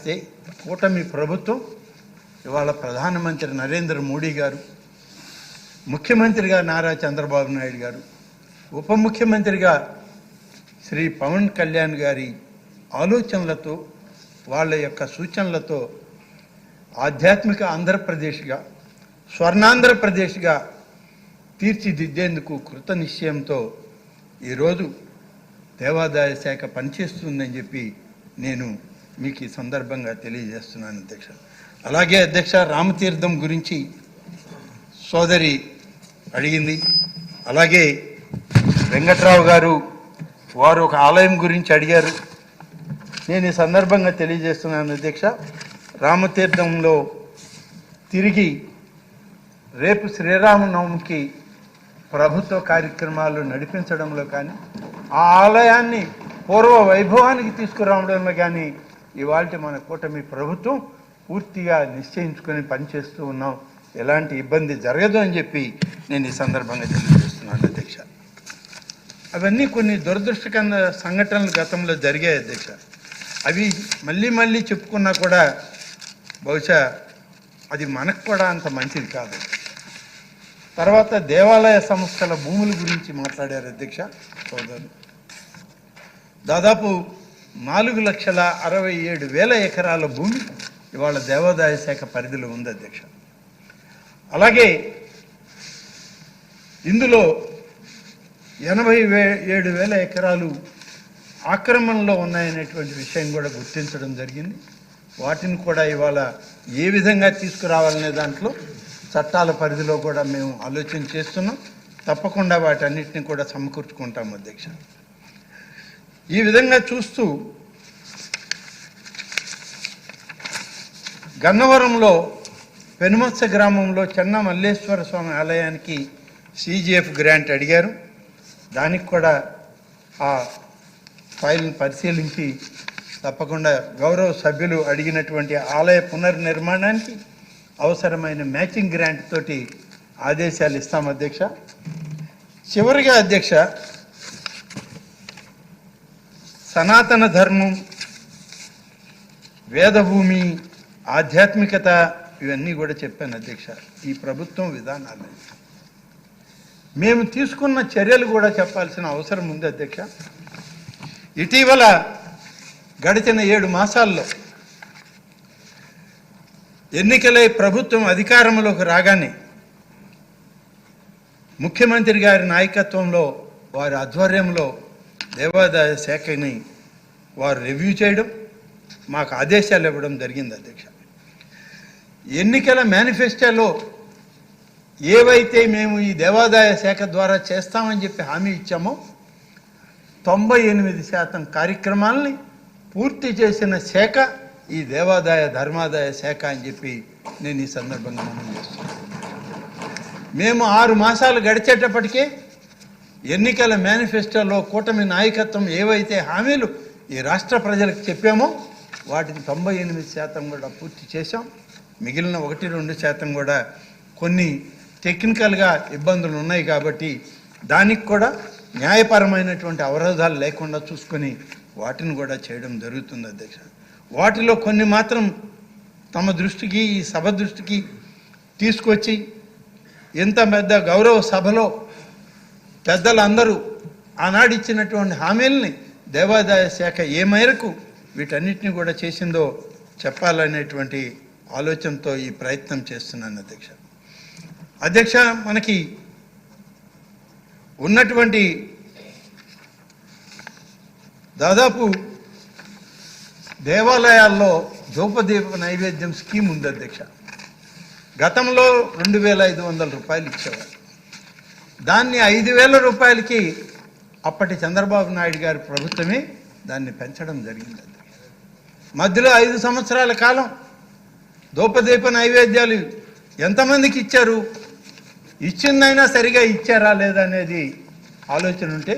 చేస్తే కూటమి ప్రభుత్వం ఇవాళ ప్రధానమంత్రి నరేంద్ర మోడీ గారు, ముఖ్యమంత్రిగా నారా చంద్రబాబు నాయుడు గారు, ఉప ముఖ్యమంత్రిగా శ్రీ పవన్ కళ్యాణ్ గారి ఆలోచనలతో, వాళ్ళ యొక్క సూచనలతో ఆధ్యాత్మిక ఆంధ్రప్రదేశ్గా, స్వర్ణాంధ్రప్రదేశ్గా తీర్చిదిద్దేందుకు కృత నిశ్చయంతో ఈరోజు దేవాదాయ శాఖ పనిచేస్తుందని చెప్పి నేను మీకు ఈ సందర్భంగా తెలియజేస్తున్నాను అధ్యక్ష. అలాగే అధ్యక్ష, రామతీర్థం గురించి సోదరి అడిగింది. అలాగే వెంకట్రావు గారు వారు ఒక ఆలయం గురించి అడిగారు. నేను ఈ సందర్భంగా తెలియజేస్తున్నాను అధ్యక్ష, రామతీర్థంలో తిరిగి రేపు శ్రీరామనవమికి ప్రభుత్వ కార్యక్రమాలు నడిపించడంలో కానీ, ఆ ఆలయాన్ని పూర్వ వైభవానికి తీసుకురావడంలో కానీ ఇవాళ మన కూటమి ప్రభుత్వం పూర్తిగా నిశ్చయించుకొని పనిచేస్తూ ఉన్నాం. ఎలాంటి ఇబ్బంది జరగదు అని చెప్పి నేను ఈ సందర్భంగా తెలియజేస్తున్నాను అధ్యక్ష. అవన్నీ కొన్ని దురదృష్టకర సంఘటనలు గతంలో జరిగాయి అధ్యక్ష. అవి మళ్ళీ మళ్ళీ చెప్పుకున్నా కూడా బహుశా అది మనకు కూడా అంత మంచిది కాదు. తర్వాత దేవాలయ సంస్థల భూముల గురించి మాట్లాడారు అధ్యక్ష సోదరులు. దాదాపు 4,67,000 ఎకరాల భూమి ఇవాళ దేవాదాయ శాఖ పరిధిలో ఉంది అధ్యక్ష. అలాగే ఇందులో 87,000 ఎకరాలు ఆక్రమణలో ఉన్నాయనేటువంటి విషయం కూడా గుర్తించడం జరిగింది. వాటిని కూడా ఇవాళ ఏ విధంగా తీసుకురావాలనే దాంట్లో చట్టాల పరిధిలో కూడా మేము ఆలోచన చేస్తున్నాం. తప్పకుండా వాటన్నిటిని కూడా సమకూర్చుకుంటాం అధ్యక్ష. ఈ విధంగా చూస్తూ గన్నవరంలో పెనుమత్స గ్రామంలో చెన్న మల్లేశ్వర స్వామి ఆలయానికి CGF గ్రాంట్ అడిగారు. దానికి కూడా ఆ ఫైల్ని పరిశీలించి తప్పకుండా గౌరవ సభ్యులు అడిగినటువంటి ఆలయ పునర్నిర్మాణానికి అవసరమైన మ్యాచింగ్ గ్రాంట్ తోటి ఆదేశాలు ఇస్తాం అధ్యక్ష. చివరిగా అధ్యక్ష, సనాతన ధర్మం, వేదభూమి, ఆధ్యాత్మికత ఇవన్నీ కూడా చెప్పాను అధ్యక్ష. ఈ ప్రభుత్వం విధానాలు మేము తీసుకున్న చర్యలు కూడా చెప్పాల్సిన అవసరం ఉంది అధ్యక్ష. ఇటీవల గడిచిన 7 మాసాల్లో ఎన్నికలై ప్రభుత్వం అధికారంలోకి రాగానే ముఖ్యమంత్రి గారి నాయకత్వంలో, వారి ఆధ్వర్యంలో దేవాదాయ శాఖని వారు రివ్యూ చేయడం, మాకు ఆదేశాలు ఇవ్వడం జరిగింది అధ్యక్ష. ఎన్నికల మేనిఫెస్టోలో ఏవైతే మేము ఈ దేవాదాయ శాఖ ద్వారా చేస్తామని చెప్పి హామీ ఇచ్చామో 98% కార్యక్రమాలని పూర్తి చేసిన శాఖ ఈ దేవాదాయ ధర్మాదాయ శాఖ అని చెప్పి నేను ఈ సందర్భంగా మనం చేస్తున్నాను. మేము 6 మాసాలు గడిచేటప్పటికే ఎన్నికల మేనిఫెస్టోలో కూటమి నాయకత్వం ఏవైతే హామీలు ఈ రాష్ట్ర ప్రజలకు చెప్పామో వాటిని 98% కూడా పూర్తి చేశాం. మిగిలిన 1-2% కూడా కొన్ని టెక్నికల్గా ఇబ్బందులు ఉన్నాయి కాబట్టి దానికి కూడా న్యాయపరమైనటువంటి అవరోధాలు లేకుండా చూసుకొని వాటిని కూడా చేయడం జరుగుతుంది అధ్యక్ష. వాటిలో కొన్ని మాత్రం తమ దృష్టికి, ఈ సభ దృష్టికి తీసుకొచ్చి ఇంత పెద్ద గౌరవ సభలో పెద్దలందరూ ఆనాడు ఇచ్చినటువంటి హామీల్ని దేవాదాయ శాఖ ఏ మేరకు వీటన్నిటిని కూడా చేసిందో చెప్పాలనేటువంటి ఆలోచనతో ఈ ప్రయత్నం చేస్తున్నాను అధ్యక్ష. అధ్యక్ష, మనకి ఉన్నటువంటి దాదాపు దేవాలయాల్లో ధూపదీప నైవేద్యం స్కీమ్ ఉంది అధ్యక్ష. గతంలో 2,500 రూపాయలు ఇచ్చేవారు. దాన్ని 5,000 రూపాయలకి అప్పటి చంద్రబాబు నాయుడు గారి ప్రభుత్వమే దాన్ని పెంచడం జరిగింది. మధ్యలో 5 సంవత్సరాల కాలం ధూపదీప నైవేద్యాలు ఎంతమందికి ఇచ్చారు, ఇచ్చిందైనా సరిగా ఇచ్చారా లేదా అనేది ఆలోచన ఉంటే